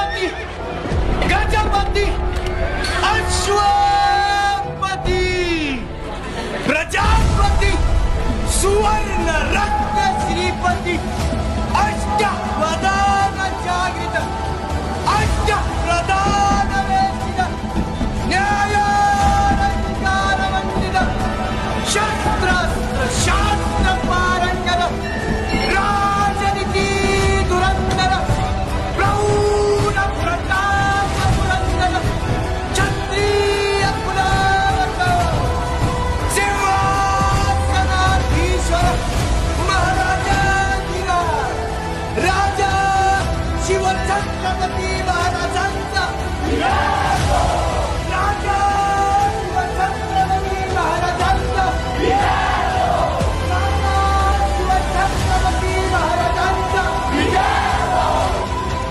गणपती गजपती अश्वपती प्रजापती सुवर्ण रत्न श्रीपती अष्टप्रधान जागृत अष्टप्रधान वेदित न्यायाधिकार वंदित शस्त्रास्त्र शास्त्र पारंगत राजनीती धुरंधर प्रौढ प्रताप पुरंदर क्षत्रिय कुलावत सिंहासनाधीश्वर महाराजाधिराज राजा शिवछत्रपती महाराजांचा राजा